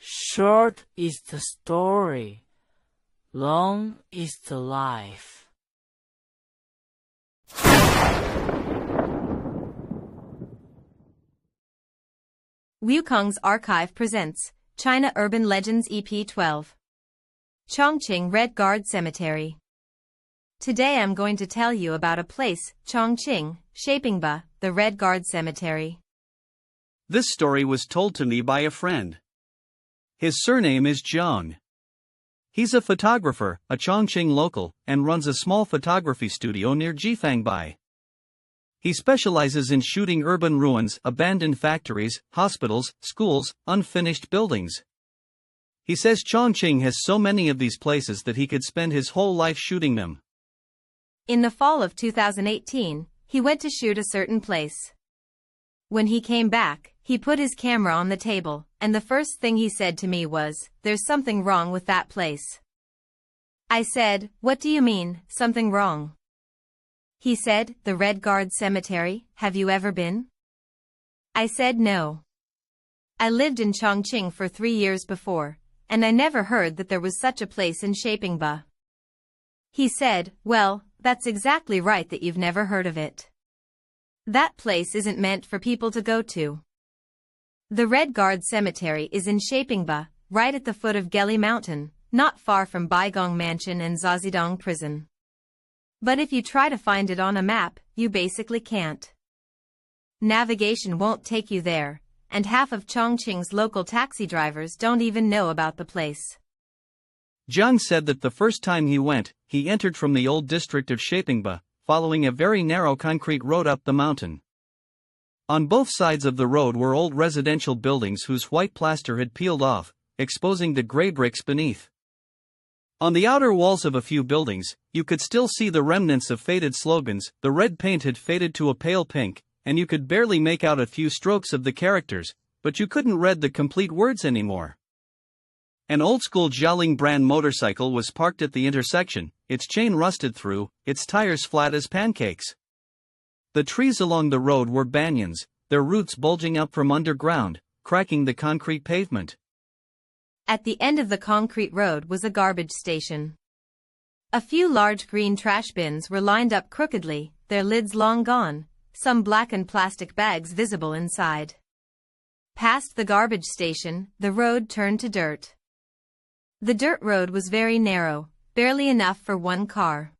Short is the story, long is the life. Wukong's Archive presents China Urban Legends EP12. Chongqing Red Guard Cemetery. Today I'm going to tell you about a place, Chongqing, Shapingba, the Red Guard Cemetery. This story was told to me by a friend. His surname is Zhang. He's a photographer, a Chongqing local, and runs a small photography studio near Shapingba. He specializes in shooting urban ruins, abandoned factories, hospitals, schools, unfinished buildings. He says Chongqing has so many of these places that he could spend his whole life shooting them. In the fall of 2018, he went to shoot a certain place. When he came back, he put his camera on the table, and the first thing he said to me was, "There's something wrong with that place." I said, "What do you mean, something wrong?" He said, "The Red Guard Cemetery, have you ever been?" I said no. I lived in Chongqing for 3 years before, and I never heard that there was such a place in Shapingba. He said, "Well, that's exactly right that you've never heard of it. That place isn't meant for people to go to. The Red Guard Cemetery is in Shapingba, right at the foot of Gele Mountain, not far from Baigong Mansion and Zazidong Prison. But if you try to find it on a map, you basically can't. Navigation won't take you there, and half of Chongqing's local taxi drivers don't even know about the place." Zhang said that the first time he went, he entered from the old district of Shapingba, following a very narrow concrete road up the mountain. On both sides of the road were old residential buildings whose white plaster had peeled off, exposing the gray bricks beneath. On the outer walls of a few buildings, you could still see the remnants of faded slogans. The red paint had faded to a pale pink, and you could barely make out a few strokes of the characters, but you couldn't read the complete words anymore. An old-school Jialing brand motorcycle was parked at the intersection, its chain rusted through, its tires flat as pancakes. The trees along the road were banyans, their roots bulging up from underground, cracking the concrete pavement. At the end of the concrete road was a garbage station. A few large green trash bins were lined up crookedly, their lids long gone, some blackened plastic bags visible inside. Past the garbage station, the road turned to dirt. The dirt road was very narrow, barely enough for one car.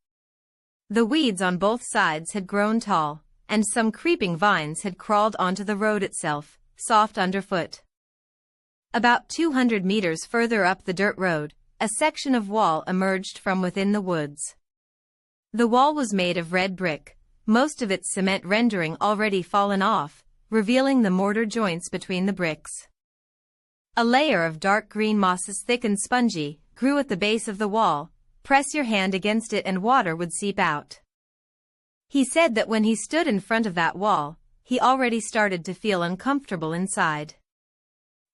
The weeds on both sides had grown tall, and some creeping vines had crawled onto the road itself, soft underfoot. About 200 meters further up the dirt road, a section of wall emerged from within the woods. The wall was made of red brick, most of its cement rendering already fallen off, revealing the mortar joints between the bricks. A layer of dark green mosses, thick and spongy, grew at the base of the wall. Press your hand against it and water would seep out. He said that when he stood in front of that wall, he already started to feel uncomfortable inside.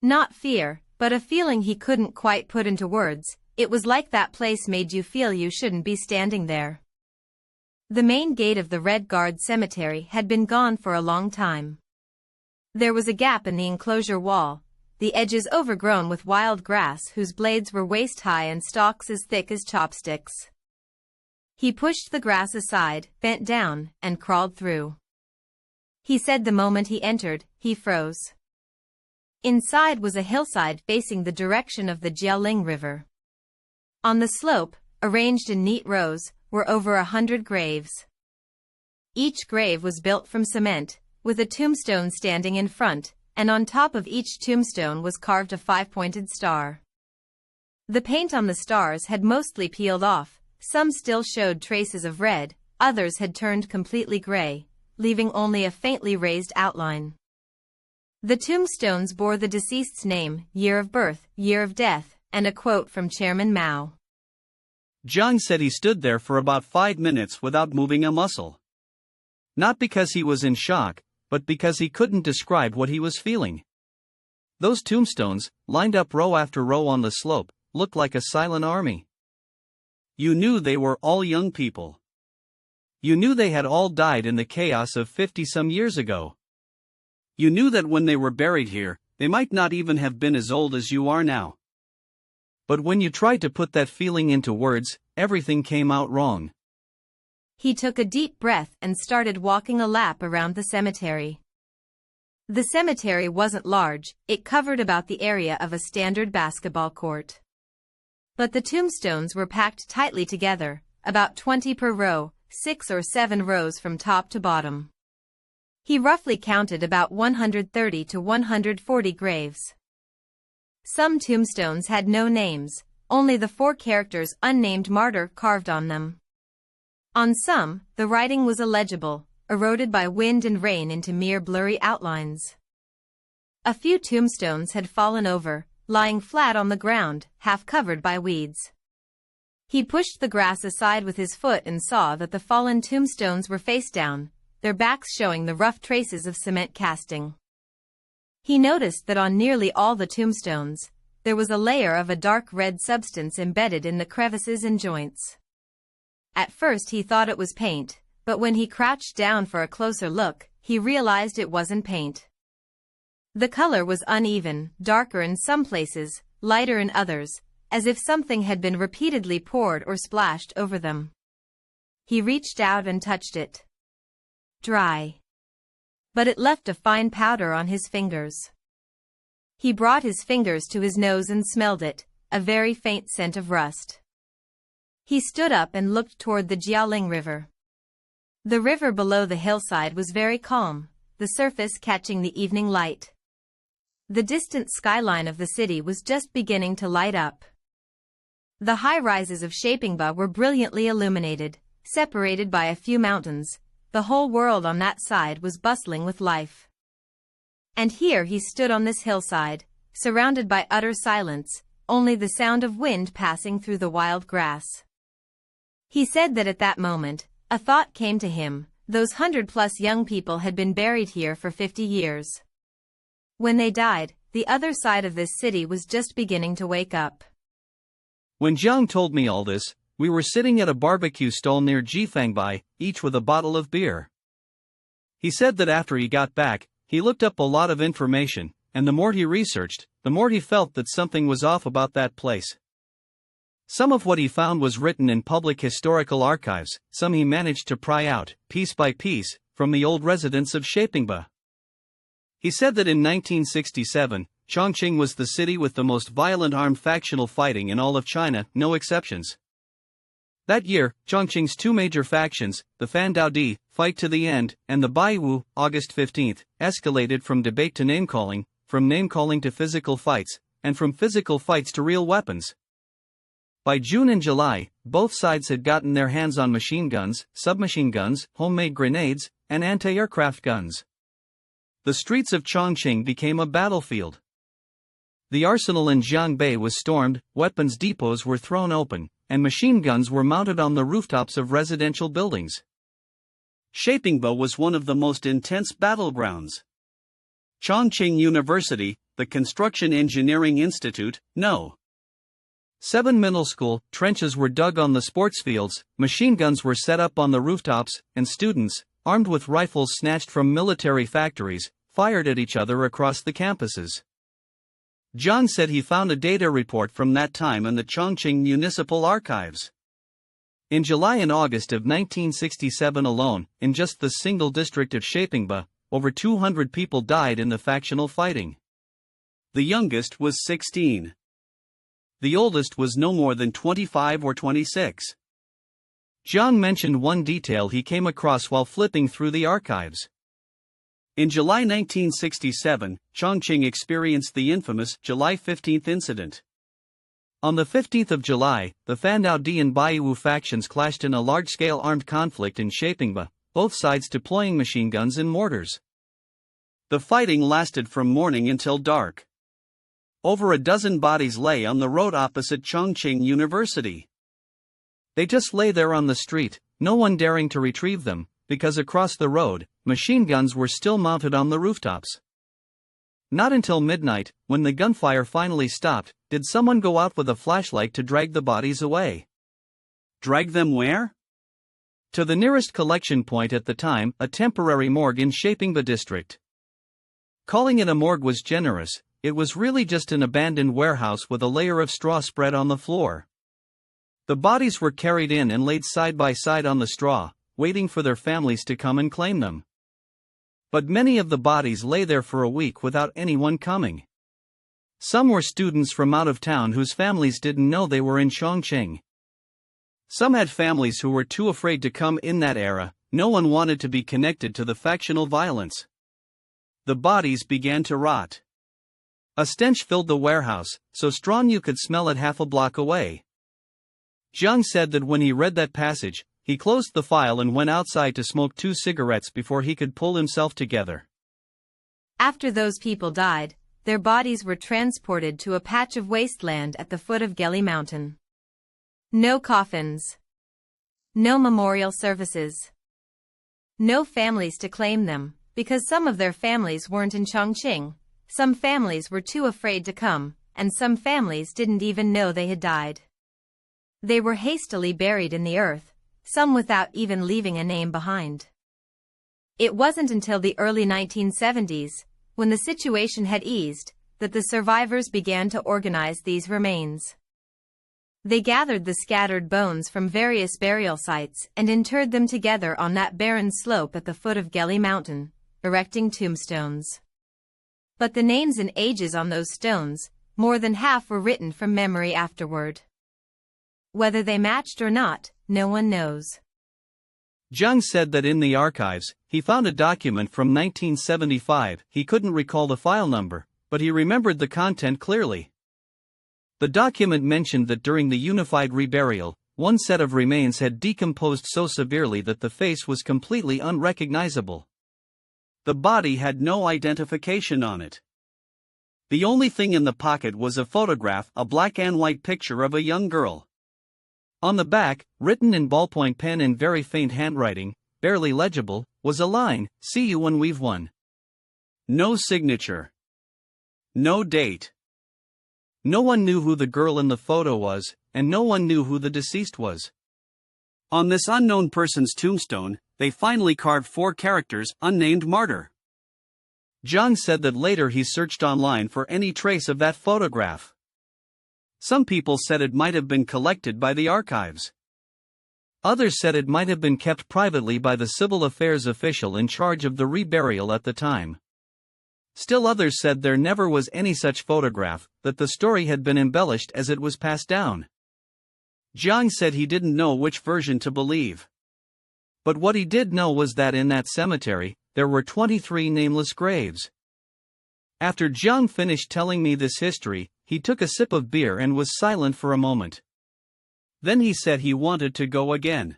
Not fear, but a feeling he couldn't quite put into words. It was like that place made you feel you shouldn't be standing there. The main gate of the Red Guard Cemetery had been gone for a long time. There was a gap in the enclosure wall, the edges overgrown with wild grass whose blades were waist-high and stalks as thick as chopsticks. He pushed the grass aside, bent down, and crawled through. He said the moment he entered, he froze. Inside was a hillside facing the direction of the Jialing River. On the slope, arranged in neat rows, were over 100 graves. Each grave was built from cement, with a tombstone standing in front, and on top of each tombstone was carved a 5-pointed star. The paint on the stars had mostly peeled off, some still showed traces of red, others had turned completely gray, leaving only a faintly raised outline. The tombstones bore the deceased's name, year of birth, year of death, and a quote from Chairman Mao. Zhang said he stood there for about 5 minutes without moving a muscle. Not because he was in shock, but because he couldn't describe what he was feeling. Those tombstones, lined up row after row on the slope, looked like a silent army. You knew they were all young people. You knew they had all died in the chaos of 50-some years ago. You knew that when they were buried here, They might not even have been as old as you are now. But when you tried to put that feeling into words, everything came out wrong. He took a deep breath and started walking a lap around the cemetery. The cemetery wasn't large, it covered about the area of a standard basketball court. But the tombstones were packed tightly together, about 20 per row, 6 or 7 rows from top to bottom. He roughly counted about 130 to 140 graves. Some tombstones had no names, only the 4 characters unnamed martyr carved on them. On some, the writing was illegible, eroded by wind and rain into mere blurry outlines. A few tombstones had fallen over, lying flat on the ground, half covered by weeds. He pushed the grass aside with his foot and saw that the fallen tombstones were face down, their backs showing the rough traces of cement casting. He noticed that on nearly all the tombstones, there was a layer of a dark red substance embedded in the crevices and joints. At first he thought it was paint, but when he crouched down for a closer look, he realized it wasn't paint. The color was uneven, darker in some places, lighter in others, as if something had been repeatedly poured or splashed over them. He reached out and touched it. Dry. But it left a fine powder on his fingers. He brought his fingers to his nose and smelled it, a very faint scent of rust. He stood up and looked toward the Jialing River. The river below the hillside was very calm, the surface catching the evening light. The distant skyline of the city was just beginning to light up. The high-rises of Shapingba were brilliantly illuminated, separated by a few mountains. The whole world on that side was bustling with life. And here he stood on this hillside, surrounded by utter silence, only the sound of wind passing through the wild grass. He said that at that moment, a thought came to him, those 100+ young people had been buried here for 50 years. When they died, the other side of this city was just beginning to wake up. When Jiang told me all this, we were sitting at a barbecue stall near Jifangbai, each with a bottle of beer. He said that after he got back, he looked up a lot of information, and the more he researched, the more he felt that something was off about that place. Some of what he found was written in public historical archives, some he managed to pry out, piece by piece, from the old residents of Shapingba. He said that in 1967, Chongqing was the city with the most violent armed factional fighting in all of China, no exceptions. That year, Chongqing's 2 major factions, the Fan Daodi, fight to the end, and the Baiwu, August 15, escalated from debate to name-calling, from name-calling to physical fights, and from physical fights to real weapons. By June and July, both sides had gotten their hands on machine guns, submachine guns, homemade grenades, and anti-aircraft guns. The streets of Chongqing became a battlefield. The arsenal in Jiangbei was stormed, weapons depots were thrown open, and machine guns were mounted on the rooftops of residential buildings. Shapingba was one of the most intense battlegrounds. Chongqing University, the Construction Engineering Institute, No. 7 Middle School, trenches were dug on the sports fields, machine guns were set up on the rooftops, and students, armed with rifles snatched from military factories, fired at each other across the campuses. John said he found a data report from that time in the Chongqing Municipal Archives. In July and August of 1967 alone, in just the single district of Shapingba, over 200 people died in the factional fighting. The youngest was 16. The oldest was no more than 25 or 26. John mentioned one detail he came across while flipping through the archives. In July 1967, Chongqing experienced the infamous July 15 incident. On the 15th of July, the Fan Daodi and Baiwu factions clashed in a large-scale armed conflict in Shapingba, both sides deploying machine guns and mortars. The fighting lasted from morning until dark. Over a dozen bodies lay on the road opposite Chongqing University. They just lay there on the street, no one daring to retrieve them, because across the road, machine guns were still mounted on the rooftops. Not until midnight, when the gunfire finally stopped, did someone go out with a flashlight to drag the bodies away. Drag them where? To the nearest collection point at the time, a temporary morgue in Shapingba district. Calling it a morgue was generous, it was really just an abandoned warehouse with a layer of straw spread on the floor. The bodies were carried in and laid side by side on the straw, waiting for their families to come and claim them. But many of the bodies lay there for a week without anyone coming. Some were students from out of town whose families didn't know they were in Chongqing. Some had families who were too afraid to come in that era. No one wanted to be connected to the factional violence. The bodies began to rot. A stench filled the warehouse, so strong you could smell it half a block away. Zhang said that when he read that passage, he closed the file and went outside to smoke 2 cigarettes before he could pull himself together. After those people died, their bodies were transported to a patch of wasteland at the foot of Gele Mountain. No coffins. No memorial services. No families to claim them, because some of their families weren't in Chongqing, some families were too afraid to come, and some families didn't even know they had died. They were hastily buried in the earth, some without even leaving a name behind. It wasn't until the early 1970s, when the situation had eased, that the survivors began to organize these remains. They gathered the scattered bones from various burial sites and interred them together on that barren slope at the foot of Gele Mountain, erecting tombstones. But the names and ages on those stones, more than half were written from memory afterward. Whether they matched or not, no one knows. Zhang said that in the archives, he found a document from 1975. He couldn't recall the file number, but he remembered the content clearly. The document mentioned that during the unified reburial, one set of remains had decomposed so severely that the face was completely unrecognizable. The body had no identification on it. The only thing in the pocket was a photograph, a black and white picture of a young girl. On the back, written in ballpoint pen in very faint handwriting, barely legible, was a line, "See you when we've won." No signature. No date. No one knew who the girl in the photo was, and no one knew who the deceased was. On this unknown person's tombstone, they finally carved 4 characters, unnamed martyr. Zhang said that later he searched online for any trace of that photograph. Some people said it might have been collected by the archives. Others said it might have been kept privately by the civil affairs official in charge of the reburial at the time. Still others said there never was any such photograph, that the story had been embellished as it was passed down. Zhang said he didn't know which version to believe. But what he did know was that in that cemetery, there were 23 nameless graves. After Zhang finished telling me this history, he took a sip of beer and was silent for a moment. Then he said he wanted to go again.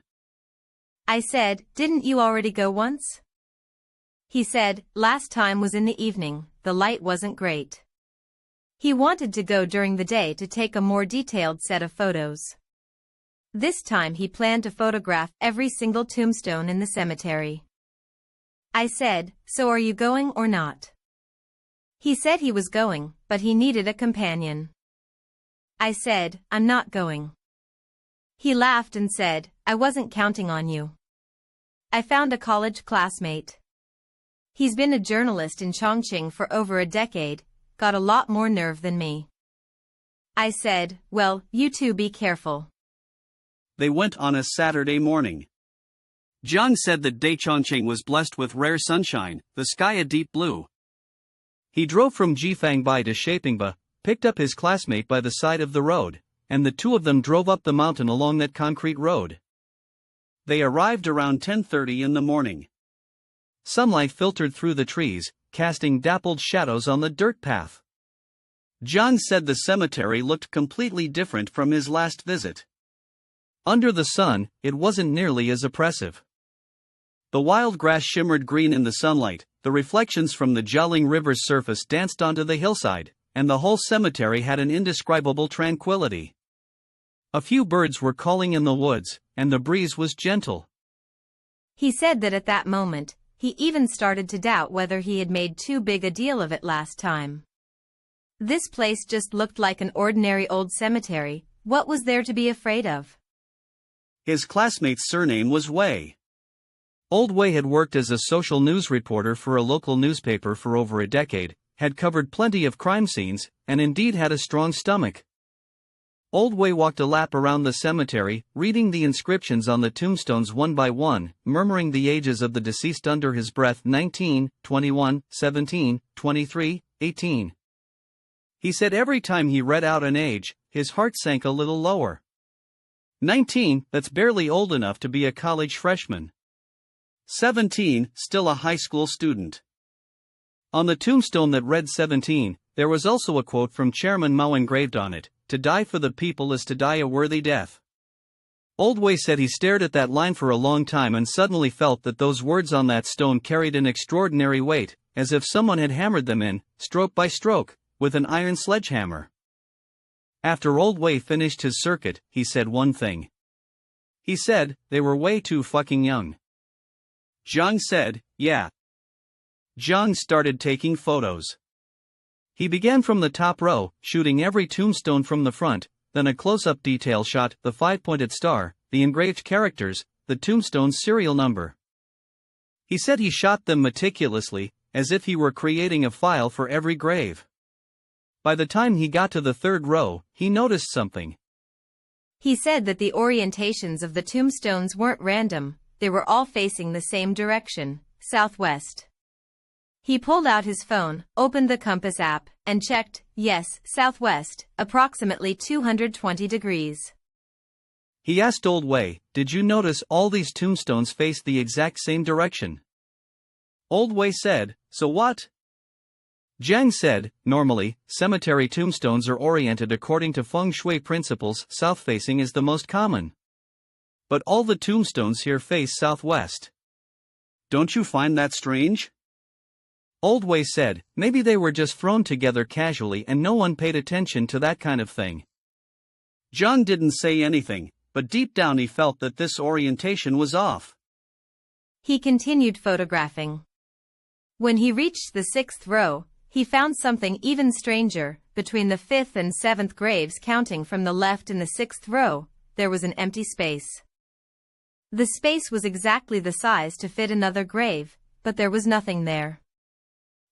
I said, "Didn't you already go once?" He said, "Last time was in the evening, the light wasn't great." He wanted to go during the day to take a more detailed set of photos. This time he planned to photograph every single tombstone in the cemetery. I said, "So are you going or not?" He said he was going, but he needed a companion. I said, "I'm not going." He laughed and said, "I wasn't counting on you. I found a college classmate. He's been a journalist in Chongqing for over a decade, got a lot more nerve than me." I said, "Well, you two be careful." They went on a Saturday morning. Zhang said that day Chongqing was blessed with rare sunshine, the sky a deep blue. He drove from Shapingba to Shapingba, picked up his classmate by the side of the road, and the two of them drove up the mountain along that concrete road. They arrived around 10:30 in the morning. Sunlight filtered through the trees, casting dappled shadows on the dirt path. Zhang said the cemetery looked completely different from his last visit. Under the sun, it wasn't nearly as oppressive. The wild grass shimmered green in the sunlight, the reflections from the Jialing River's surface danced onto the hillside, and the whole cemetery had an indescribable tranquility. A few birds were calling in the woods, and the breeze was gentle. He said that at that moment, he even started to doubt whether he had made too big a deal of it last time. This place just looked like an ordinary old cemetery. What was there to be afraid of? His classmate's surname was Wei. Old Wei had worked as a social news reporter for a local newspaper for over a decade, had covered plenty of crime scenes, and indeed had a strong stomach. Old Wei walked a lap around the cemetery, reading the inscriptions on the tombstones one by one, murmuring the ages of the deceased under his breath: 19, 21, 17, 23, 18. He said every time he read out an age, his heart sank a little lower. 19, that's barely old enough to be a college freshman. 17, still a high school student. On the tombstone that read 17, there was also a quote from Chairman Mao engraved on it: "To die for the people is to die a worthy death." Old Wei said he stared at that line for a long time and suddenly felt that those words on that stone carried an extraordinary weight, as if someone had hammered them in, stroke by stroke, with an iron sledgehammer. After Old Wei finished his circuit, he said one thing. He said, "They were way too fucking young." Zhang said, "Yeah." Zhang started taking photos. He began from the top row, shooting every tombstone from the front, then a close-up detail shot, the 5-pointed star, the engraved characters, the tombstone's serial number. He said he shot them meticulously, as if he were creating a file for every grave. By the time he got to the third row, he noticed something. He said that the orientations of the tombstones weren't random, they were all facing the same direction, southwest. He pulled out his phone, opened the compass app, and checked, yes, southwest, approximately 220 degrees. He asked Old Wei, "Did you notice all these tombstones face the exact same direction?" Old Wei said, "So what?" Zhang said, "Normally, cemetery tombstones are oriented according to feng shui principles. South-facing is the most common. But all the tombstones here face southwest. Don't you find that strange?" Old Wei said, "Maybe they were just thrown together casually and no one paid attention to that kind of thing." Zhang didn't say anything, but deep down he felt that this orientation was off. He continued photographing. When he reached the 6th row, he found something even stranger. Between the 5th and 7th graves, counting from the left in the 6th row, there was an empty space. The space was exactly the size to fit another grave, but there was nothing there.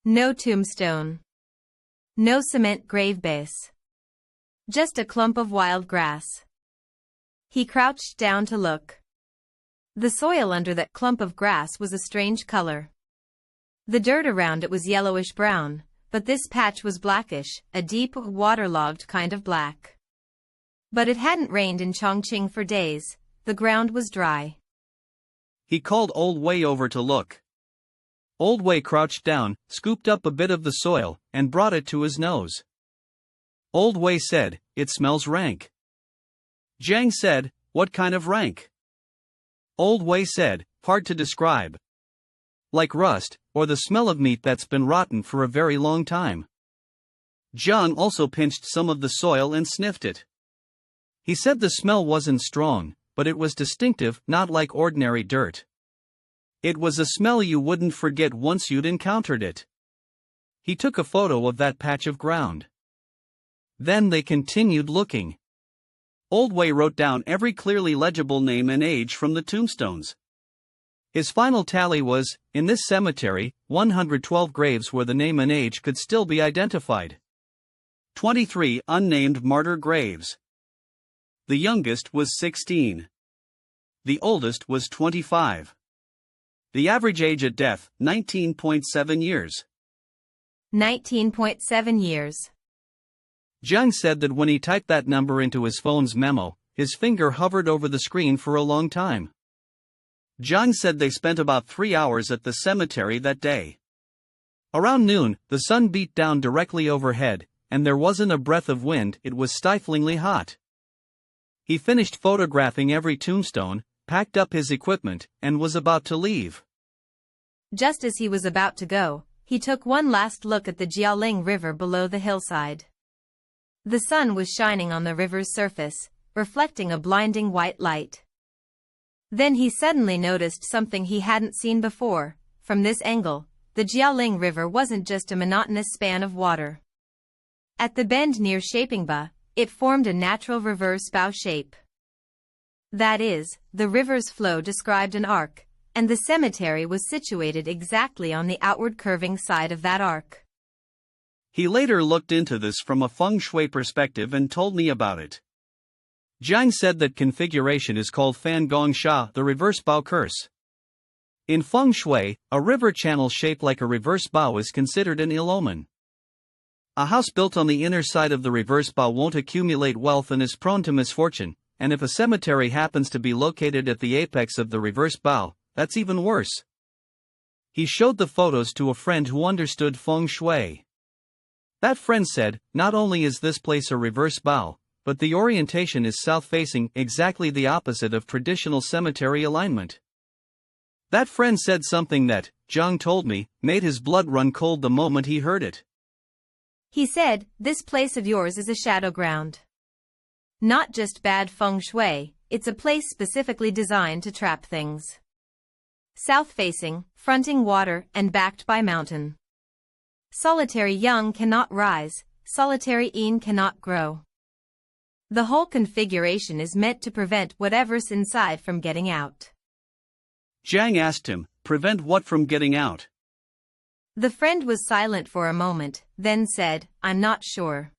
No tombstone. No cement grave base. Just a clump of wild grass. He crouched down to look. The soil under that clump of grass was a strange color. The dirt around it was yellowish-brown, but this patch was blackish, a deep, waterlogged kind of black. But it hadn't rained in Chongqing for days, the ground was dry. He called Old Wei over to look. Old Wei crouched down, scooped up a bit of the soil, and brought it to his nose. Old Wei said, "It smells rank." Zhang said, "What kind of rank?" Old Wei said, "Hard to describe. Like rust, or the smell of meat that's been rotten for a very long time." Zhang also pinched some of the soil and sniffed it. He said the smell wasn't strong, but it was distinctive, not like ordinary dirt. It was a smell you wouldn't forget once you'd encountered it. He took a photo of that patch of ground. Then they continued looking. Old Wei wrote down every clearly legible name and age from the tombstones. His final tally was, in this cemetery, 112 graves where the name and age could still be identified. 23 unnamed martyr graves. The youngest was 16. The oldest was 25. The average age at death, 19.7 years. 19.7 years. Zhang said that when he typed that number into his phone's memo, his finger hovered over the screen for a long time. Zhang said they spent about 3 hours at the cemetery that day. Around noon, the sun beat down directly overhead, and there wasn't a breath of wind. It was stiflingly hot. He finished photographing every tombstone, packed up his equipment, and was about to leave. Just as he was about to go, he took one last look at the Jialing River below the hillside. The sun was shining on the river's surface, reflecting a blinding white light. Then he suddenly noticed something he hadn't seen before. From this angle, the Jialing River wasn't just a monotonous span of water. At the bend near Shapingba, it formed a natural reverse bow shape. That is, the river's flow described an arc, and the cemetery was situated exactly on the outward curving side of that arc. He later looked into this from a feng shui perspective and told me about it. Jiang said that configuration is called Fan Gong Sha, the reverse bow curse. In feng shui, a river channel shaped like a reverse bow is considered an ill omen. A house built on the inner side of the reverse bow won't accumulate wealth and is prone to misfortune, and if a cemetery happens to be located at the apex of the reverse bow, that's even worse. He showed the photos to a friend who understood feng shui. That friend said, not only is this place a reverse bow, but the orientation is south-facing, exactly the opposite of traditional cemetery alignment. That friend said something that, Zhang told me, made his blood run cold the moment he heard it. He said, "This place of yours is a shadow ground. Not just bad feng shui, it's a place specifically designed to trap things. South-facing, fronting water, and backed by mountain. Solitary yang cannot rise, solitary yin cannot grow. The whole configuration is meant to prevent whatever's inside from getting out." Jiang asked him, prevent what from getting out? The friend was silent for a moment, then said, "I'm not sure.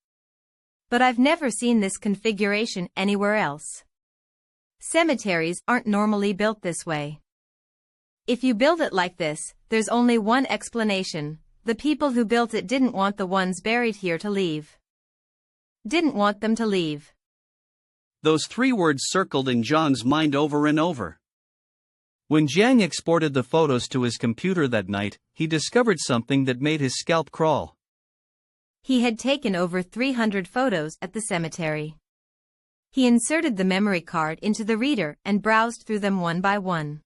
But I've never seen this configuration anywhere else. Cemeteries aren't normally built this way. If you build it like this, there's only one explanation: the people who built it didn't want the ones buried here to leave. Didn't want them to leave." Those three words circled in Zhang's mind over and over. When Jiang exported the photos to his computer that night, he discovered something that made his scalp crawl. He had taken over 300 photos at the cemetery. He inserted the memory card into the reader and browsed through them one by one.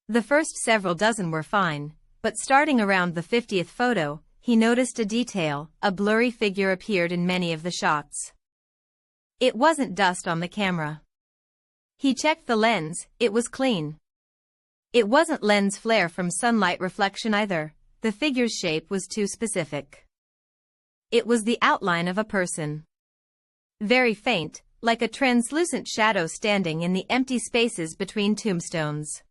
The first several dozen were fine, but starting around the 50th photo, he noticed a detail: a blurry figure appeared in many of the shots. It wasn't dust on the camera. He checked the lens, it was clean. It wasn't lens flare from sunlight reflection either, the figure's shape was too specific. It was the outline of a person. Very faint, like a translucent shadow standing in the empty spaces between tombstones.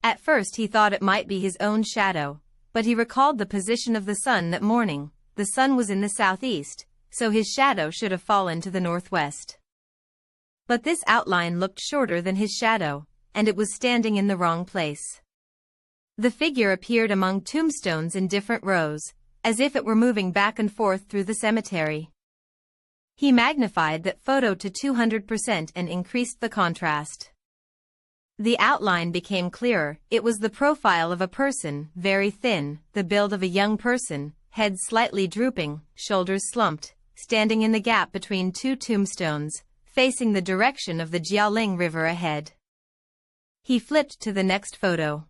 At first he thought it might be his own shadow, but he recalled the position of the sun that morning. The sun was in the southeast, so his shadow should have fallen to the northwest. But this outline looked shorter than his shadow, and it was standing in the wrong place. The figure appeared among tombstones in different rows, as if it were moving back and forth through the cemetery. He magnified that photo to 200% and increased the contrast. The outline became clearer. It was the profile of a person, very thin, the build of a young person, head slightly drooping, shoulders slumped, standing in the gap between two tombstones, facing the direction of the Jiaoling River ahead. He flipped to the next photo.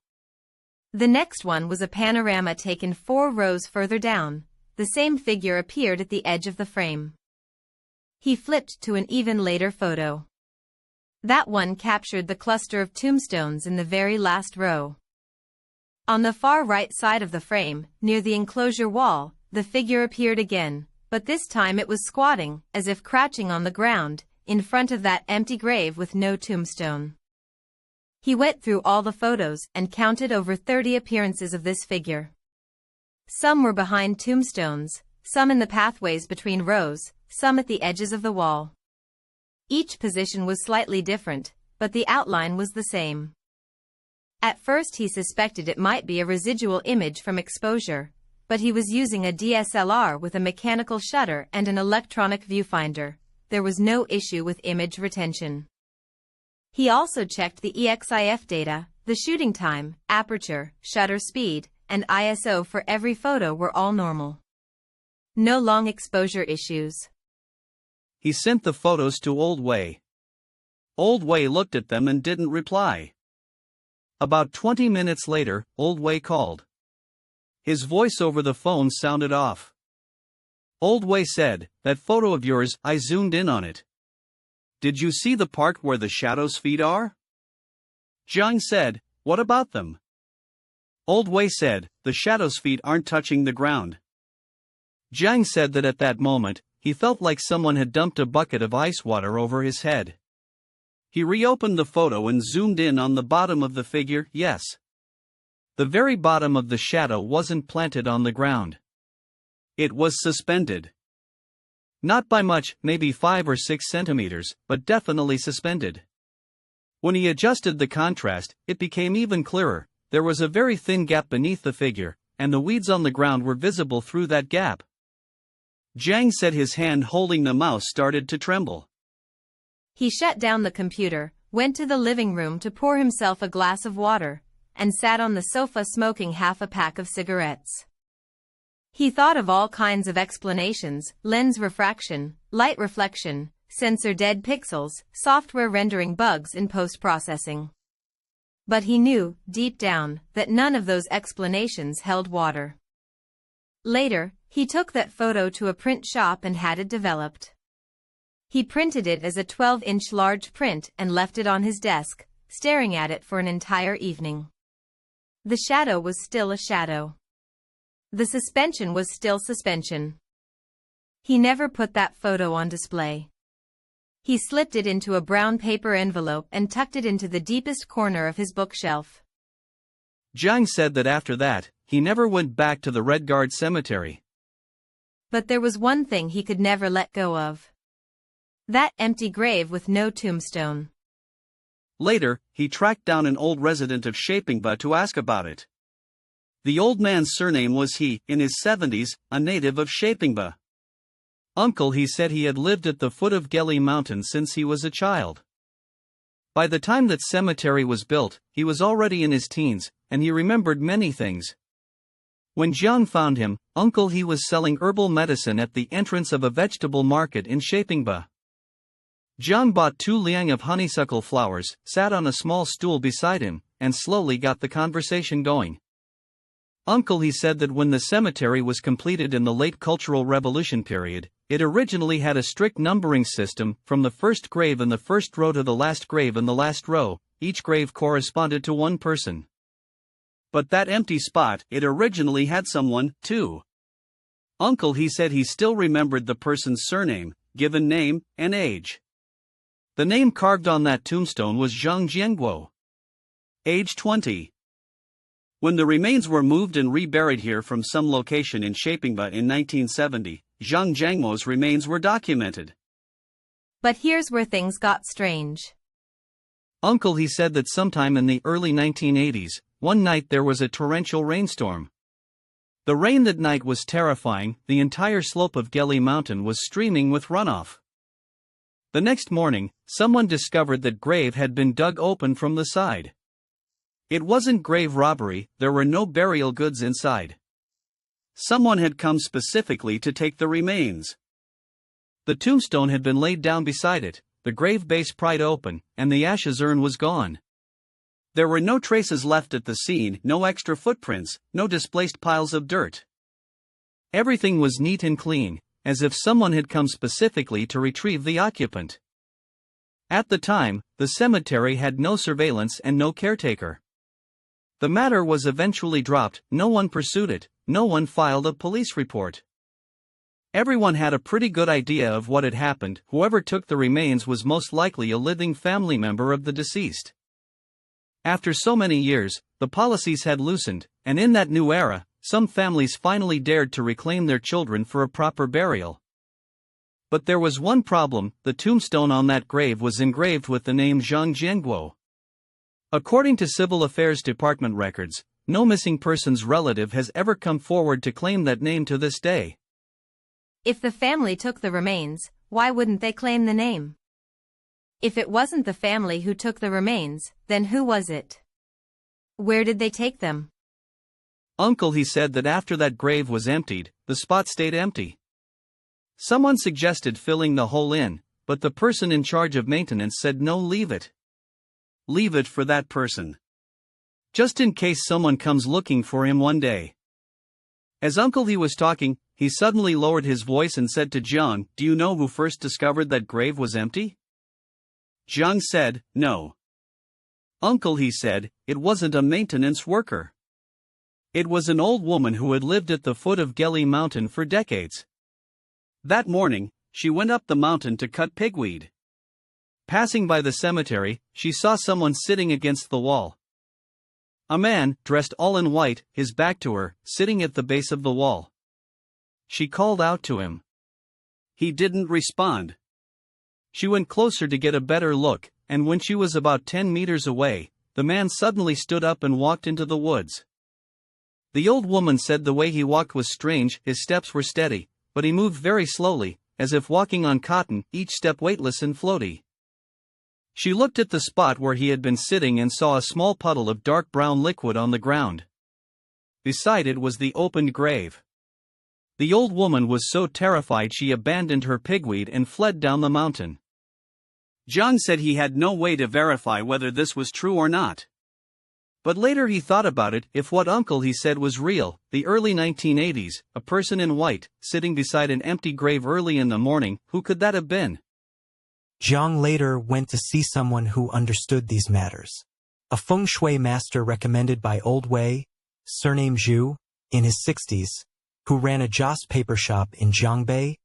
The next one was a panorama taken 4 rows further down. The same figure appeared at the edge of the frame. He flipped to an even later photo. That one captured the cluster of tombstones in the very last row. On the far right side of the frame, near the enclosure wall, the figure appeared again, but this time it was squatting, as if crouching on the ground, in front of that empty grave with no tombstone. He went through all the photos and counted over 30 appearances of this figure. Some were behind tombstones, some in the pathways between rows, some at the edges of the wall. Each position was slightly different, but the outline was the same. At first he suspected it might be a residual image from exposure, but he was using a DSLR with a mechanical shutter and an electronic viewfinder. There was no issue with image retention. He also checked the EXIF data. The shooting time, aperture, shutter speed, and ISO for every photo were all normal. No long exposure issues. He sent the photos to Old Wei. Old Wei looked at them and didn't reply. About 20 minutes later, Old Wei called. His voice over the phone sounded off. Old Wei said, "That photo of yours, I zoomed in on it. Did you see the part where the shadow's feet are?" Zhang said, "What about them?" Old Wei said, "The shadow's feet aren't touching the ground." Zhang said that at that moment, he felt like someone had dumped a bucket of ice water over his head. He reopened the photo and zoomed in on the bottom of the figure. Yes. The very bottom of the shadow wasn't planted on the ground. It was suspended. Not by much, maybe 5 or 6 centimeters, but definitely suspended. When he adjusted the contrast, it became even clearer. There was a very thin gap beneath the figure, and the weeds on the ground were visible through that gap. Zhang said his hand holding the mouse started to tremble. He shut down the computer, went to the living room to pour himself a glass of water, and sat on the sofa smoking half a pack of cigarettes. He thought of all kinds of explanations: lens refraction, light reflection, sensor dead pixels, software rendering bugs in post-processing. But he knew, deep down, that none of those explanations held water. Later, he took that photo to a print shop and had it developed. He printed it as a 12-inch large print and left it on his desk, staring at it for an entire evening. The shadow was still a shadow. The suspension was still suspension. He never put that photo on display. He slipped it into a brown paper envelope and tucked it into the deepest corner of his bookshelf. Zhang said that after that, he never went back to the Red Guard cemetery. But there was one thing he could never let go of. That empty grave with no tombstone. Later, he tracked down an old resident of Shapingba to ask about it. The old man's surname was He, in his 70s, a native of Shapingba. Uncle, he said he had lived at the foot of Gele Mountain since he was a child. By the time that cemetery was built, he was already in his teens, and he remembered many things. When Jiang found him, Uncle He was selling herbal medicine at the entrance of a vegetable market in Shapingba. Jiang bought 2 liang of honeysuckle flowers, sat on a small stool beside him, and slowly got the conversation going. Uncle He said that when the cemetery was completed in the late Cultural Revolution period, it originally had a strict numbering system, from the first grave in the first row to the last grave in the last row. Each grave corresponded to one person. But that empty spot, it originally had someone, too. Uncle He said he still remembered the person's surname, given name, and age. The name carved on that tombstone was Zhang Jianguo. Age 20. When the remains were moved and reburied here from some location in Shapingba in 1970, Zhang Jianguo's remains were documented. But here's where things got strange. Uncle He said that sometime in the early 1980s, one night there was a torrential rainstorm. The rain that night was terrifying. The entire slope of Gele Mountain was streaming with runoff. The next morning, someone discovered that grave had been dug open from the side. It wasn't grave robbery, there were no burial goods inside. Someone had come specifically to take the remains. The tombstone had been laid down beside it, the grave base pried open, and the ashes urn was gone. There were no traces left at the scene, no extra footprints, no displaced piles of dirt. Everything was neat and clean, as if someone had come specifically to retrieve the occupant. At the time, the cemetery had no surveillance and no caretaker. The matter was eventually dropped, no one pursued it, no one filed a police report. Everyone had a pretty good idea of what had happened. Whoever took the remains was most likely a living family member of the deceased. After so many years, the policies had loosened, and in that new era, some families finally dared to reclaim their children for a proper burial. But there was one problem: the tombstone on that grave was engraved with the name Zhang Jianguo. According to Civil Affairs Department records, no missing persons relative has ever come forward to claim that name to this day. If the family took the remains, why wouldn't they claim the name? If it wasn't the family who took the remains, then who was it? Where did they take them? Uncle He said that after that grave was emptied, the spot stayed empty. Someone suggested filling the hole in, but the person in charge of maintenance said no, leave it. Leave it for that person. Just in case someone comes looking for him one day. As Uncle He was talking, he suddenly lowered his voice and said to Jiang, "Do you know who first discovered that grave was empty?" Jiang said, "No." Uncle He said, "It wasn't a maintenance worker. It was an old woman who had lived at the foot of Gele Mountain for decades. That morning, she went up the mountain to cut pigweed. Passing by the cemetery, she saw someone sitting against the wall. A man, dressed all in white, his back to her, sitting at the base of the wall. she called out to him. He didn't respond. She went closer to get a better look, and when she was about 10 meters away, the man suddenly stood up and walked into the woods. The old woman said the way he walked was strange, his steps were steady, but he moved very slowly, as if walking on cotton, each step weightless and floaty. She looked at the spot where he had been sitting and saw a small puddle of dark brown liquid on the ground. Beside it was the opened grave. The old woman was so terrified she abandoned her pigweed and fled down the mountain. John said he had no way to verify whether this was true or not. But later he thought about it, if what uncle he said was real, the early 1980s, a person in white, sitting beside an empty grave early in the morning, who could that have been? Jiang later went to see someone who understood these matters. A feng shui master recommended by Old Wei, surnamed Zhu, in his 60s, who ran a joss paper shop in Jiangbei,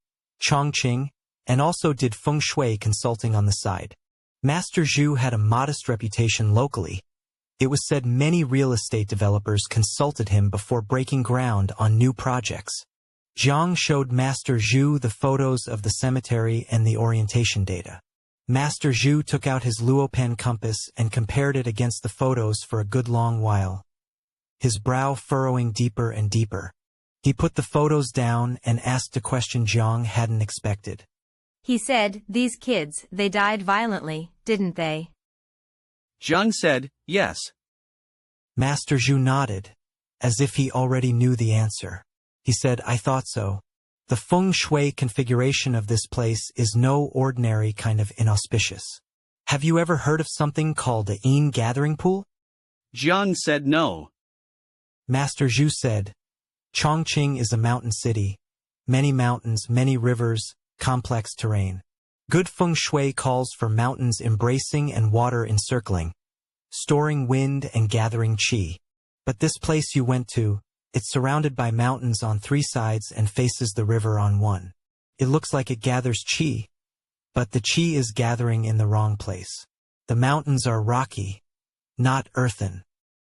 Chongqing, and also did feng shui consulting on the side. Master Zhu had a modest reputation locally. It was said many real estate developers consulted him before breaking ground on new projects. Jiang showed Master Zhu the photos of the cemetery and the orientation data. Master Zhu took out his Luopan compass and compared it against the photos for a good long while, his brow furrowing deeper and deeper. He put the photos down and asked a question Jiang hadn't expected. He said, "These kids, they died violently, didn't they?" Jiang said, yes. Master Zhu nodded, as if he already knew the answer. He said, "I thought so. The feng shui configuration of this place is no ordinary kind of inauspicious. Have you ever heard of something called a Yin Gathering Pool?" Jiang said no. Master Zhu said, "Chongqing is a mountain city. Many mountains, many rivers, complex terrain. Good feng shui calls for mountains embracing and water encircling, storing wind and gathering qi. But this place you went to, it's surrounded by mountains on 3 sides and faces the river on 1. It looks like it gathers qi, but the qi is gathering in the wrong place. The mountains are rocky, not earthen.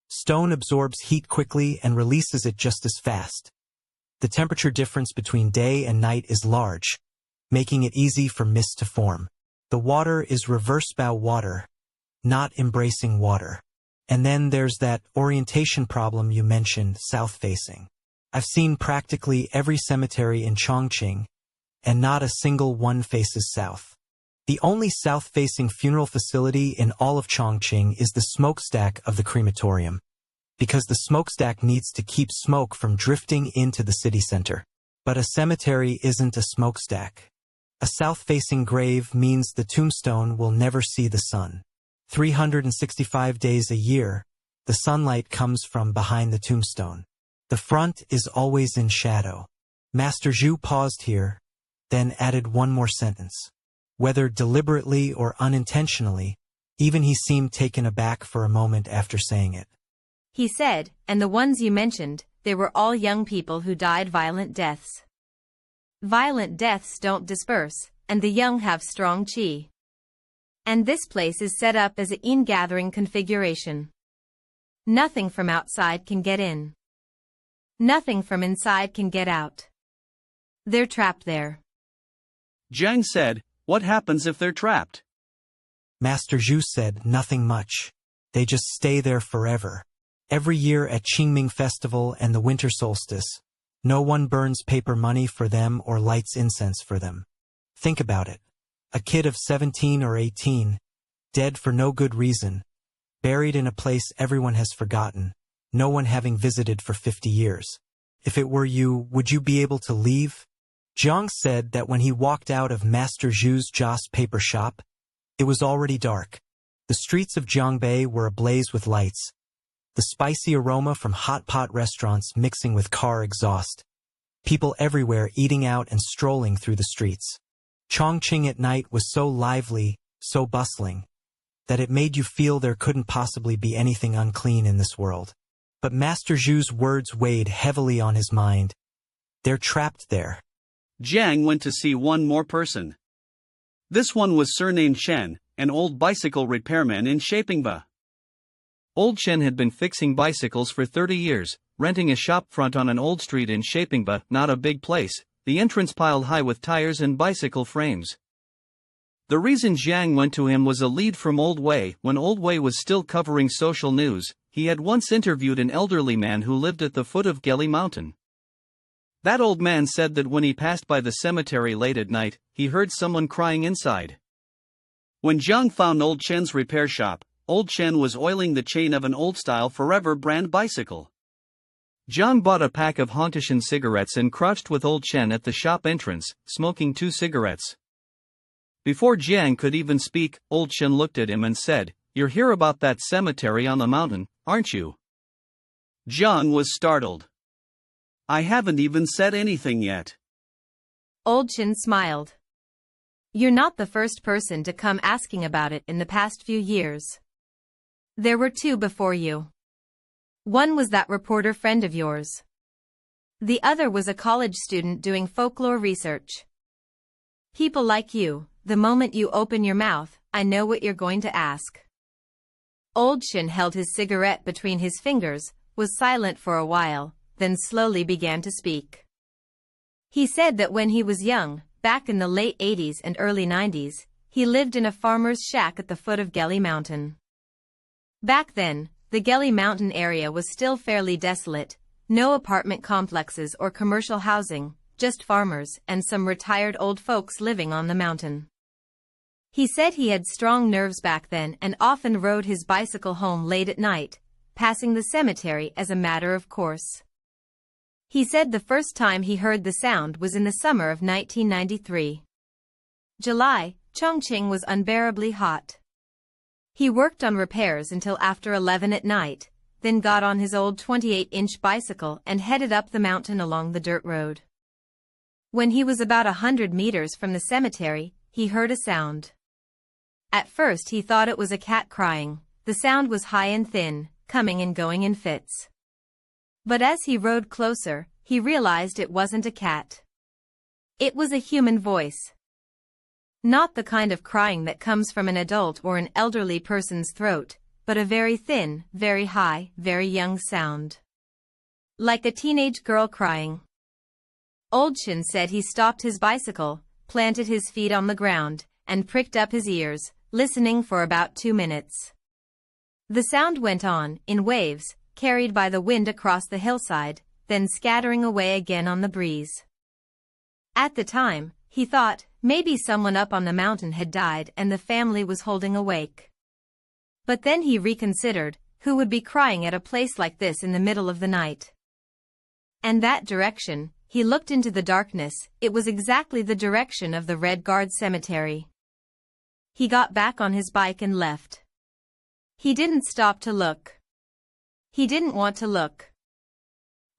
Stone absorbs heat quickly and releases it just as fast. The temperature difference between day and night is large, making it easy for mist to form. The water is reverse bow water, not embracing water. And then there's that orientation problem you mentioned, south-facing. I've seen practically every cemetery in Chongqing, and not a single one faces south. The only south-facing funeral facility in all of Chongqing is the smokestack of the crematorium, because the smokestack needs to keep smoke from drifting into the city center. But a cemetery isn't a smokestack. A south-facing grave means the tombstone will never see the sun. 365 days a year, the sunlight comes from behind the tombstone. The front is always in shadow. Master Zhu paused here, then added one more sentence. Whether deliberately or unintentionally, even he seemed taken aback for a moment after saying it. He said, "And the ones you mentioned, they were all young people who died violent deaths. Violent deaths don't disperse, and the young have strong qi. And this place is set up as a yin gathering configuration. Nothing from outside can get in. Nothing from inside can get out. They're trapped there." Jiang said, "What happens if they're trapped?" Master Zhu said, "Nothing much. They just stay there forever. Every year at Qingming Festival and the winter solstice, no one burns paper money for them or lights incense for them. Think about it. A kid of 17 or 18, dead for no good reason, buried in a place everyone has forgotten, no one having visited for 50 years. If it were you, would you be able to leave?" Jiang said that when he walked out of Master Zhu's joss paper shop, it was already dark. The streets of Jiangbei were ablaze with lights, the spicy aroma from hot pot restaurants mixing with car exhaust. People everywhere eating out and strolling through the streets. Chongqing at night was so lively, so bustling, that it made you feel there couldn't possibly be anything unclean in this world. But Master Zhu's words weighed heavily on his mind. They're trapped there. Jiang went to see one more person. This one was surnamed Shen, an old bicycle repairman in Shapingba. Old Shen had been fixing bicycles for 30 years, renting a shop front on an old street in Shapingba, not a big place, the entrance piled high with tires and bicycle frames. The reason Jiang went to him was a lead from Old Wei. When Old Wei was still covering social news, he had once interviewed an elderly man who lived at the foot of Gele Mountain. That old man said that when he passed by the cemetery late at night, he heard someone crying inside. When Jiang found Old Chen's repair shop, Old Chen was oiling the chain of an old-style Forever brand bicycle. Jiang bought a pack of Hontishan cigarettes and crouched with Old Chen at the shop entrance, smoking 2 cigarettes. Before Jiang could even speak, Old Chen looked at him and said, "You're here about that cemetery on the mountain, aren't you?" Jiang was startled. "I haven't even said anything yet." Old Chen smiled. "You're not the first person to come asking about it in the past few years. There were 2 before you. One was that reporter friend of yours. The other was a college student doing folklore research. People like you, the moment you open your mouth, I know what you're going to ask." Old Chen held his cigarette between his fingers, was silent for a while, then slowly began to speak. He said that when he was young, back in the late 80s and early 90s, he lived in a farmer's shack at the foot of Gele Mountain. Back then, the Gele Mountain area was still fairly desolate, no apartment complexes or commercial housing, just farmers and some retired old folks living on the mountain. He said he had strong nerves back then and often rode his bicycle home late at night, passing the cemetery as a matter of course. He said the first time he heard the sound was in the summer of 1993. July, Chongqing was unbearably hot. He worked on repairs until after 11 at night, then got on his old 28-inch bicycle and headed up the mountain along the dirt road. When he was about 100 meters from the cemetery, he heard a sound. At first he thought it was a cat crying. The sound was high and thin, coming and going in fits. But as he rode closer, he realized it wasn't a cat. It was a human voice. Not the kind of crying that comes from an adult or an elderly person's throat, but a very thin, very high, very young sound. Like a teenage girl crying. Old Chen said he stopped his bicycle, planted his feet on the ground, and pricked up his ears, listening for about 2 minutes. The sound went on, in waves, carried by the wind across the hillside, then scattering away again on the breeze. At the time, he thought, maybe someone up on the mountain had died and the family was holding a wake. But then he reconsidered, who would be crying at a place like this in the middle of the night? And that direction, he looked into the darkness, it was exactly the direction of the Red Guard cemetery. He got back on his bike and left. He didn't stop to look. He didn't want to look.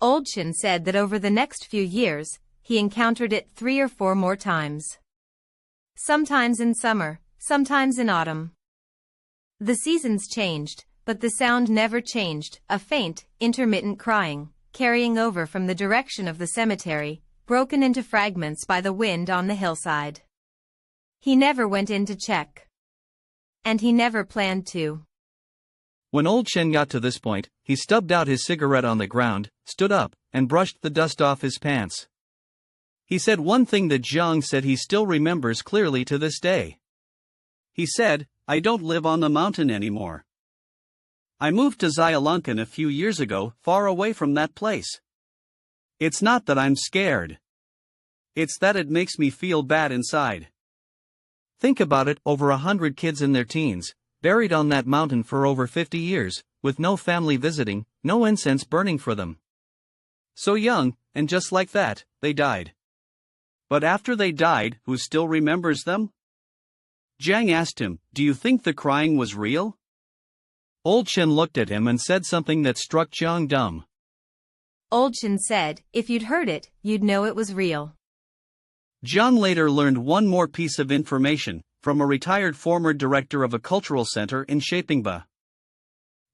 Old Chen said that over the next few years, he encountered it 3 or 4 more times. Sometimes in summer, sometimes in autumn. The seasons changed, but the sound never changed, a faint, intermittent crying, carrying over from the direction of the cemetery, broken into fragments by the wind on the hillside. He never went in to check. And he never planned to. When Old Chen got to this point, he stubbed out his cigarette on the ground, stood up, and brushed the dust off his pants. He said one thing that Jiang said he still remembers clearly to this day. He said, "I don't live on the mountain anymore. I moved to Xiaolonkan a few years ago, far away from that place. It's not that I'm scared. It's that it makes me feel bad inside." Think about it, over 100 kids in their teens, buried on that mountain for over 50 years, with no family visiting, no incense burning for them. So young, and just like that, they died. But after they died, who still remembers them? Jiang asked him, "Do you think the crying was real?" Old Chen looked at him and said something that struck Jiang dumb. Old Chen said, "If you'd heard it, you'd know it was real." Jiang later learned one more piece of information, from a retired former director of a cultural center in Shapingba.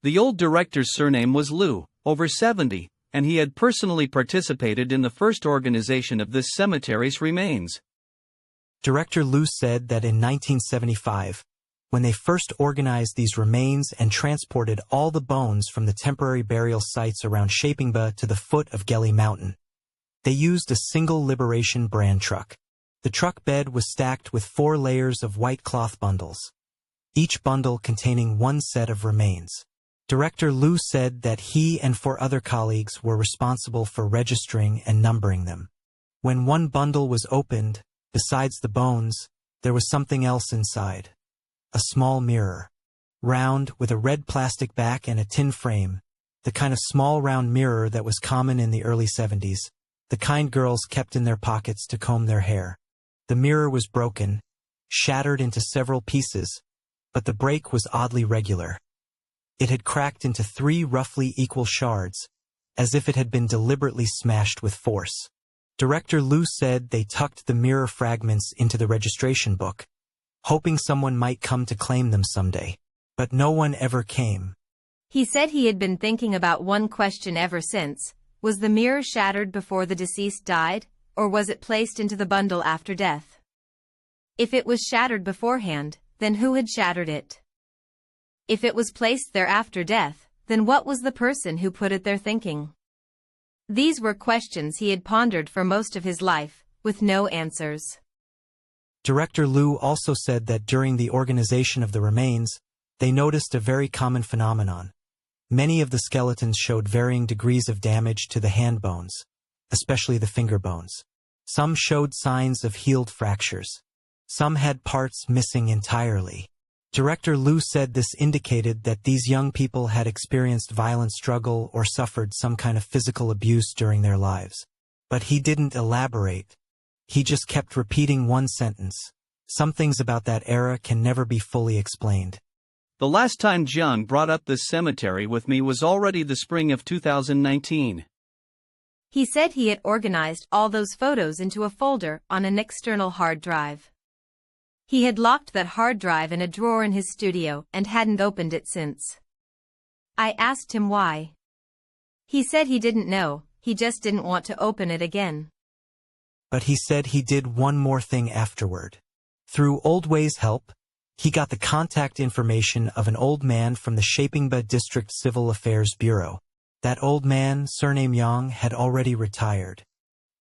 The old director's surname was Liu, over 70, and he had personally participated in the first organization of this cemetery's remains. Director Liu said that in 1975, when they first organized these remains and transported all the bones from the temporary burial sites around Shapingba to the foot of Gele Mountain, They used a single Liberation brand truck. The truck bed was stacked with 4 layers of white cloth bundles, each bundle containing one set of remains. Director Liu said that he and 4 other colleagues were responsible for registering and numbering them. When one bundle was opened, besides the bones, there was something else inside. A small mirror. Round, with a red plastic back and a tin frame, the kind of small round mirror that was common in the early 70s, the kind girls kept in their pockets to comb their hair. The mirror was broken, shattered into several pieces, but the break was oddly regular. It had cracked into 3 roughly equal shards, as if it had been deliberately smashed with force. Director Liu said they tucked the mirror fragments into the registration book, hoping someone might come to claim them someday. But no one ever came. He said he had been thinking about one question ever since. Was the mirror shattered before the deceased died, or was it placed into the bundle after death? If it was shattered beforehand, then who had shattered it? If it was placed there after death, then what was the person who put it there thinking? These were questions he had pondered for most of his life, with no answers. Director Liu also said that during the organization of the remains, they noticed a very common phenomenon. Many of the skeletons showed varying degrees of damage to the hand bones, especially the finger bones. Some showed signs of healed fractures. Some had parts missing entirely. Director Liu said this indicated that these young people had experienced violent struggle or suffered some kind of physical abuse during their lives. But he didn't elaborate. He just kept repeating one sentence. Some things about that era can never be fully explained. The last time Jiang brought up this cemetery with me was already the spring of 2019. He said he had organized all those photos into a folder on an external hard drive. He had locked that hard drive in a drawer in his studio and hadn't opened it since. I asked him why. He said he didn't know, he just didn't want to open it again. But he said he did one more thing afterward. Through Old Way's help, he got the contact information of an old man from the Shapingba District Civil Affairs Bureau. That old man, surname Yang, had already retired.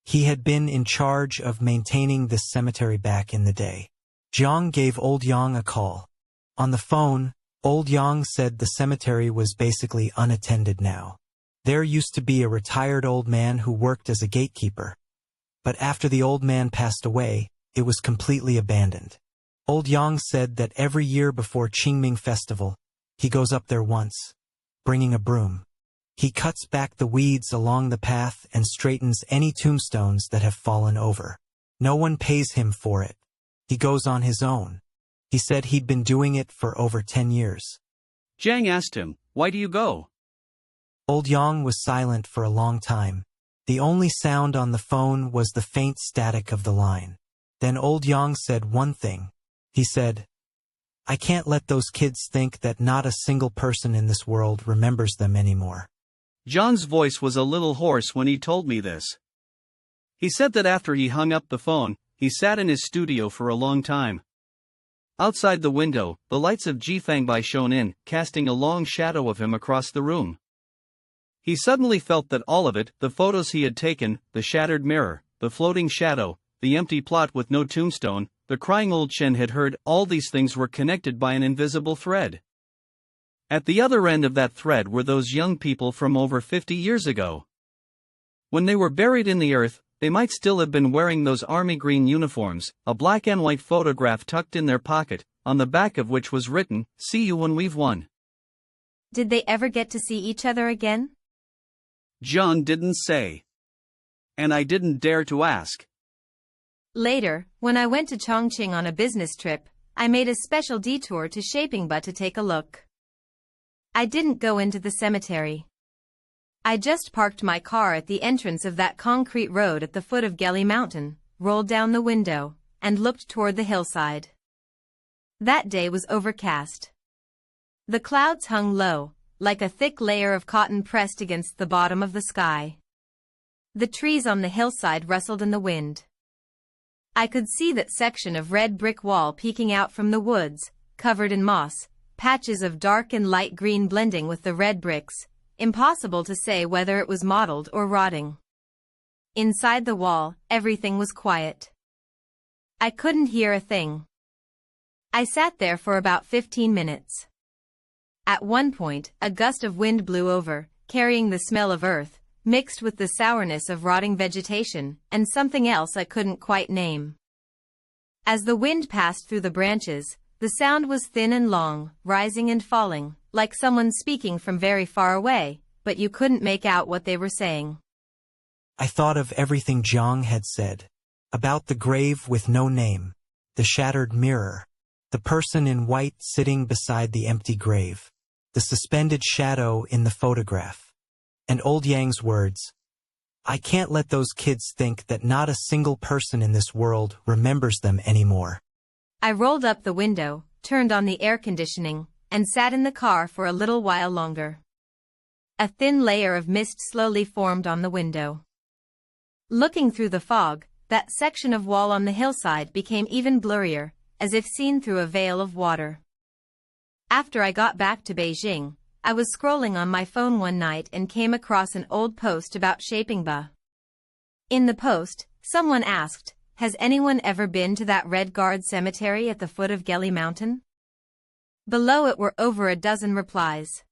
He had been in charge of maintaining this cemetery back in the day. Jiang gave old Yang a call. On the phone, old Yang said the cemetery was basically unattended now. There used to be a retired old man who worked as a gatekeeper. But after the old man passed away, it was completely abandoned. Old Yang said that every year before Qingming Festival, he goes up there once, bringing a broom. He cuts back the weeds along the path and straightens any tombstones that have fallen over. No one pays him for it. He goes on his own. He said he'd been doing it for over 10 years. Jiang asked him, "Why do you go?" Old Yang was silent for a long time. The only sound on the phone was the faint static of the line. Then old Yang said one thing. He said, "I can't let those kids think that not a single person in this world remembers them anymore." John's voice was a little hoarse when he told me this. He said that after he hung up the phone, he sat in his studio for a long time. Outside the window, the lights of Shapingba shone in, casting a long shadow of him across the room. He suddenly felt that all of it, the photos he had taken, the shattered mirror, the floating shadow, the empty plot with no tombstone, the crying old Shen had heard, all these things were connected by an invisible thread. At the other end of that thread were those young people from over 50 years ago. When they were buried in the earth, they might still have been wearing those army green uniforms, a black and white photograph tucked in their pocket, on the back of which was written, "See you when we've won." Did they ever get to see each other again? John didn't say. And I didn't dare to ask. Later, when I went to Chongqing on a business trip, I made a special detour to Shapingba to take a look. I didn't go into the cemetery. I just parked my car at the entrance of that concrete road at the foot of Gele Mountain, rolled down the window, and looked toward the hillside. That day was overcast. The clouds hung low, like a thick layer of cotton pressed against the bottom of the sky. The trees on the hillside rustled in the wind. I could see that section of red brick wall peeking out from the woods, covered in moss, patches of dark and light green blending with the red bricks, impossible to say whether it was mottled or rotting. Inside the wall, everything was quiet. I couldn't hear a thing. I sat there for about 15 minutes. At one point, a gust of wind blew over, carrying the smell of earth, mixed with the sourness of rotting vegetation, and something else I couldn't quite name. As the wind passed through the branches, the sound was thin and long, rising and falling, like someone speaking from very far away, but you couldn't make out what they were saying. I thought of everything Jiang had said. About the grave with no name, the shattered mirror, the person in white sitting beside the empty grave, the suspended shadow in the photograph, and old Yang's words. I can't let those kids think that not a single person in this world remembers them anymore. I rolled up the window, turned on the air conditioning, and sat in the car for a little while longer. A thin layer of mist slowly formed on the window. Looking through the fog, that section of wall on the hillside became even blurrier, as if seen through a veil of water. After I got back to Beijing, I was scrolling on my phone one night and came across an old post about Shapingba. In the post, someone asked, "Has anyone ever been to that Red Guard cemetery at the foot of Gele Mountain?" Below it were over a dozen replies.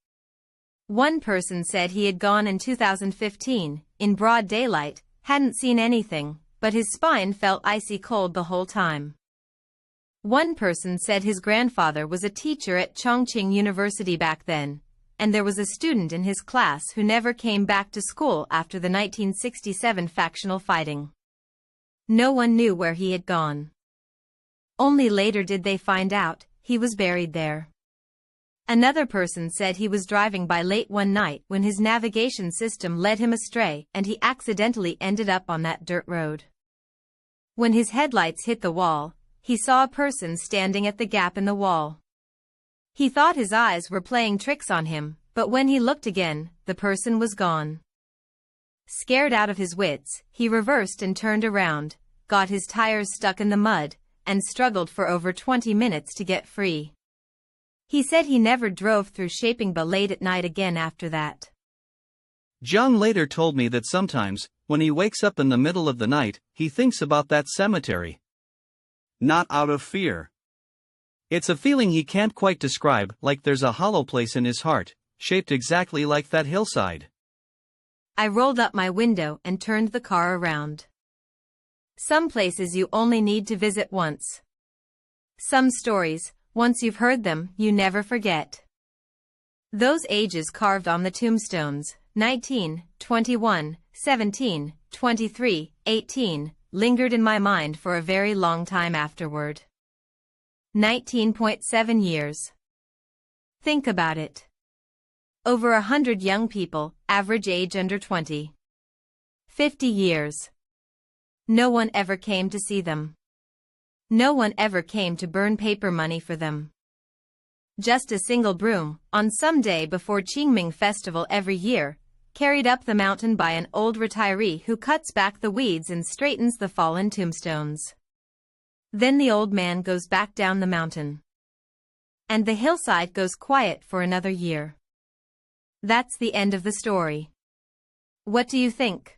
One person said he had gone in 2015, in broad daylight, hadn't seen anything, but his spine felt icy cold the whole time. One person said his grandfather was a teacher at Chongqing University back then, and there was a student in his class who never came back to school after the 1967 factional fighting. No one knew where he had gone. Only later did they find out he was buried there. Another person said he was driving by late one night when his navigation system led him astray and he accidentally ended up on that dirt road. When his headlights hit the wall, he saw a person standing at the gap in the wall. He thought his eyes were playing tricks on him, but when he looked again, the person was gone. Scared out of his wits, he reversed and turned around, got his tires stuck in the mud, and struggled for over 20 minutes to get free. He said he never drove through Shapingba late at night again after that. Jiang later told me that sometimes, when he wakes up in the middle of the night, he thinks about that cemetery. Not out of fear. It's a feeling he can't quite describe, like there's a hollow place in his heart, shaped exactly like that hillside. I rolled up my window and turned the car around. Some places you only need to visit once. Some stories, once you've heard them, you never forget. Those ages carved on the tombstones, 19, 21, 17, 23, 18, lingered in my mind for a very long time afterward. 19.7 years. Think about it. Over 100 young people, average age under 20. 50 years. No one ever came to see them. No one ever came to burn paper money for them. Just a single broom, on some day before Qingming festival every year, carried up the mountain by an old retiree who cuts back the weeds and straightens the fallen tombstones. Then the old man goes back down the mountain. And the hillside goes quiet for another year. That's the end of the story. What do you think?